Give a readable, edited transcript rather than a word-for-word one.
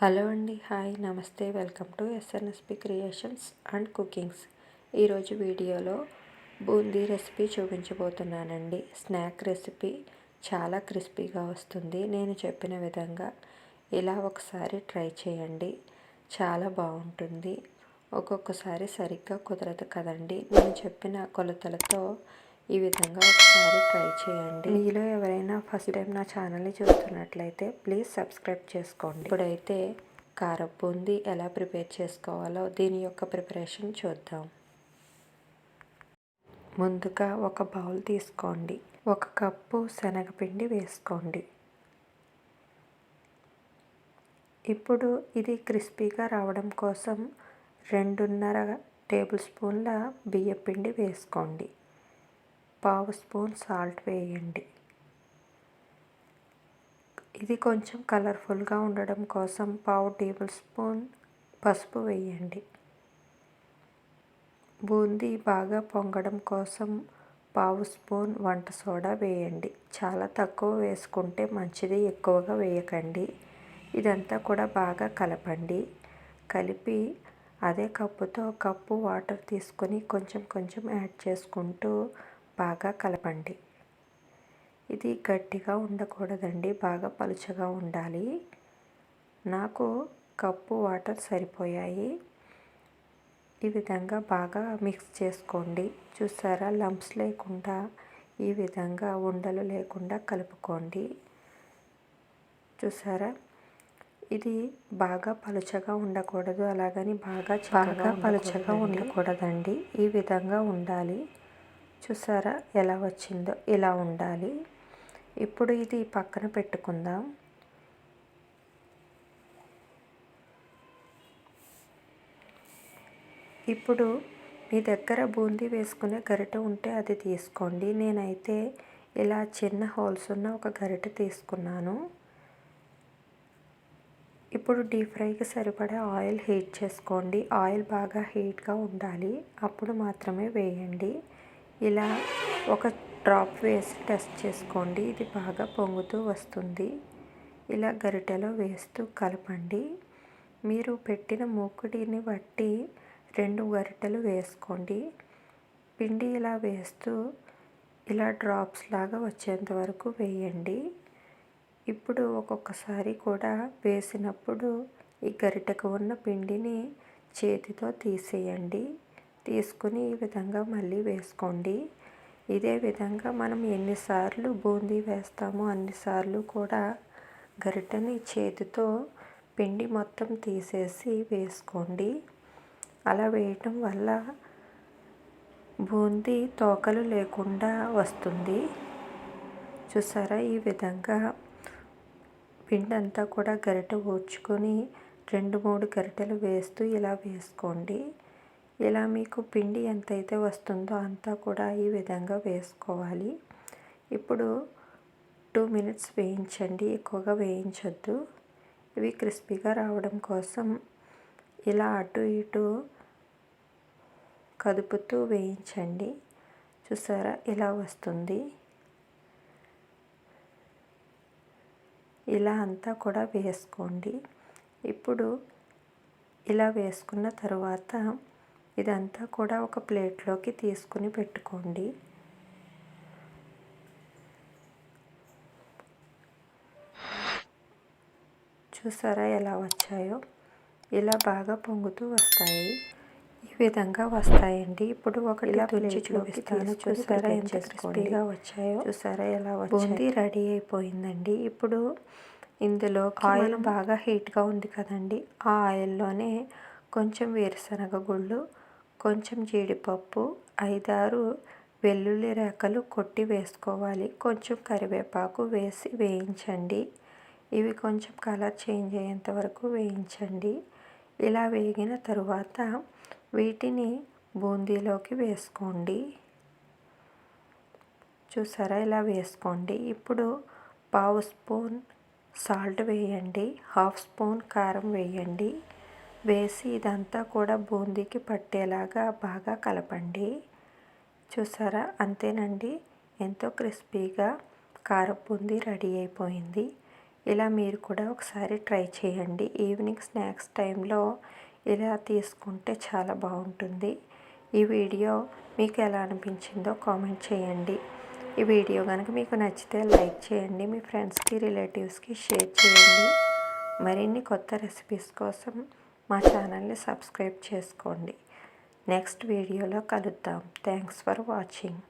Hello అండి, hi, నమస్తే, welcome to ఎస్ఎన్ఎస్పి creations and cookings. ఈరోజు వీడియోలో బూందీ రెసిపీ చూపించబోతున్నానండి. స్నాక్ రెసిపీ చాలా క్రిస్పీగా వస్తుంది. నేను చెప్పిన విధంగా ఇలా ఒకసారి ట్రై చేయండి, చాలా బాగుంటుంది. ఒక్కొక్కసారి సరిగ్గా కుదరదు కదండి. నేను చెప్పిన కొలతలతో ఈ విధంగా ఒకసారి ట్రై చేయండి. మీలో ఎవరైనా ఫస్ట్ టైం నా ఛానల్ని చూస్తున్నట్లయితే ప్లీజ్ సబ్స్క్రైబ్ చేసుకోండి. ఇప్పుడైతే కారం బూందీ ఎలా ప్రిపేర్ చేసుకోవాలో దీని యొక్క ప్రిపరేషన్ చూద్దాం. ముందుగా ఒక బౌల్ తీసుకోండి. 1 కప్పు శనగపిండి వేసుకోండి. ఇప్పుడు ఇది క్రిస్పీగా రావడం కోసం 2.5 టేబుల్ స్పూన్ల బియ్యపిండి వేసుకోండి. 1/2 స్పూన్ సాల్ట్ వేయండి. ఇది కొంచెం కలర్ఫుల్గా ఉండడం కోసం 1/2 టేబుల్ స్పూన్ పసుపు వేయండి. బూందీ బాగా పొంగడం కోసం 1/2 స్పూన్ వంట సోడా వేయండి. చాలా తక్కువ వేసుకుంటే మంచిది, ఎక్కువగా వేయకండి. ఇదంతా కూడా బాగా కలపండి. కలిపి అదే కప్పుతో కప్పు వాటర్ తీసుకొని కొంచెం కొంచెం యాడ్ చేసుకుంటూ బాగా కలపండి. ఇది గట్టిగా ఉండకూడదండి, బాగా పలుచగా ఉండాలి. నాకు కప్పు వాటర్ సరిపోయాయి. ఈ విధంగా బాగా మిక్స్ చేసుకోండి. చూసారా, లంప్స్ లేకుండా ఈ విధంగా ఉండలు లేకుండా కలుపుకోండి. చూసారా, ఇది బాగా పలుచగా ఉండకూడదు, అలాగని బాగా పలుచగా ఉండకూడదండి. ఈ విధంగా ఉండాలి. చూసారా ఎలా వచ్చిందో, ఇలా ఉండాలి. ఇప్పుడు ఇది పక్కన పెట్టుకుందాం. ఇప్పుడు మీ దగ్గర బూందీ వేసుకునే గరిటె ఉంటే అది తీసుకోండి. నేనైతే ఇలా చిన్న హోల్స్ ఉన్న ఒక గరిటె తీసుకున్నాను. ఇప్పుడు డీప్ ఫ్రైకి సరిపడా ఆయిల్ హీట్ చేసుకోండి. ఆయిల్ బాగా హీట్గా ఉండాలి, అప్పుడు మాత్రమే వేయండి. ఇలా ఒక డ్రాప్ వేసి టెస్ట్ చేసుకోండి. ఇది బాగా పొంగుతూ వస్తుంది. ఇలా గరిటెలో వేస్తూ కలపండి. మీరు పెట్టిన మూకుడిని బట్టి 2 గరిటెలు వేసుకోండి. పిండి ఇలా వేస్తూ ఇలా డ్రాప్స్ లాగా వచ్చేంత వరకు వేయండి. ఇప్పుడు ఒక్కొక్కసారి కూడా వేసినప్పుడు ఈ గరిటెకు ఉన్న పిండిని చేతితో తీసేయండి. తీసుకుని ఈ విధంగా మళ్ళీ వేసుకోండి. ఇదే విధంగా మనం ఎన్నిసార్లు బూందీ వేస్తామో అన్నిసార్లు కూడా గరిటెని చేతితో పిండి మొత్తం తీసేసి వేసుకోండి. అలా వేయటం వల్ల బూందీ తోకలు లేకుండా వస్తుంది. చూసారా, ఈ విధంగా పిండి అంతా కూడా గరిటె ఊడ్చుకొని 2-3 గరిటెలు వేస్తూ ఇలా వేసుకోండి. ఇలా మీకు పిండి ఎంతైతే వస్తుందో అంతా కూడా ఈ విధంగా వేసుకోవాలి. ఇప్పుడు 2 మినిట్స్ వేయించండి, ఎక్కువగా వేయించొద్దు. ఇవి క్రిస్పీగా రావడం కోసం ఇలా అటు ఇటు కదుపుతూ వేయించండి. చూసారా ఇలా వస్తుంది. ఇలా అంతా కూడా వేసుకోండి. ఇప్పుడు ఇలా వేసుకున్న తర్వాత ఇదంతా కూడా ఒక ప్లేట్లోకి తీసుకుని పెట్టుకోండి. చూసారా ఎలా వచ్చాయో, ఇలా బాగా పొంగుతూ వస్తాయి. ఈ విధంగా వస్తాయండి. ఇప్పుడు ఒకటి ఇలా తుంచి చూపిస్తాను. చూసారా ఎంత క్రిస్పీగా వచ్చాయో. చూసారా ఎలా వచ్చాయో. బూందీ రెడీ అయిపోయిందండి. ఇప్పుడు ఇందులో ఆయిల్ బాగా హీట్గా ఉంది కదండి, ఆ ఆయిల్లోనే కొంచెం వేరుశనగ గుళ్ళు, కొంచెం జీడిపప్పు, 5-6 వెల్లుల్లి రేఖలు కొట్టి వేసుకోవాలి. కొంచెం కరివేపాకు వేసి వేయించండి. ఇవి కొంచెం కలర్ చేంజ్ అయ్యేంత వరకు వేయించండి. ఇలా వేగిన తరువాత వీటిని బూందీలోకి వేసుకోండి. చూసారా ఇలా వేసుకోండి. ఇప్పుడు 1/2 స్పూన్ సాల్ట్ వేయండి, 1/2 స్పూన్ కారం వేయండి. వేసి ఇదంతా కూడా బూందీకి పట్టేలాగా బాగా కలపండి. చూసారా, అంతేనండి, ఎంతో క్రిస్పీగా కారం బూందీ రెడీ అయిపోయింది. ఇలా మీరు కూడా ఒకసారి ట్రై చేయండి. ఈవినింగ్ స్నాక్స్ టైంలో ఇలా తీసుకుంటే చాలా బాగుంటుంది. ఈ వీడియో మీకు ఎలా అనిపించిందో కామెంట్ చేయండి. ఈ వీడియో కనుక మీకు నచ్చితే లైక్ చేయండి. మీ ఫ్రెండ్స్కి రిలేటివ్స్కి షేర్ చేయండి. మరిన్ని కొత్త రెసిపీస్ కోసం మా ఛానల్ని సబ్స్క్రైబ్ చేసుకోండి. నెక్స్ట్ వీడియోలో కలుద్దాం. Thanks for watching.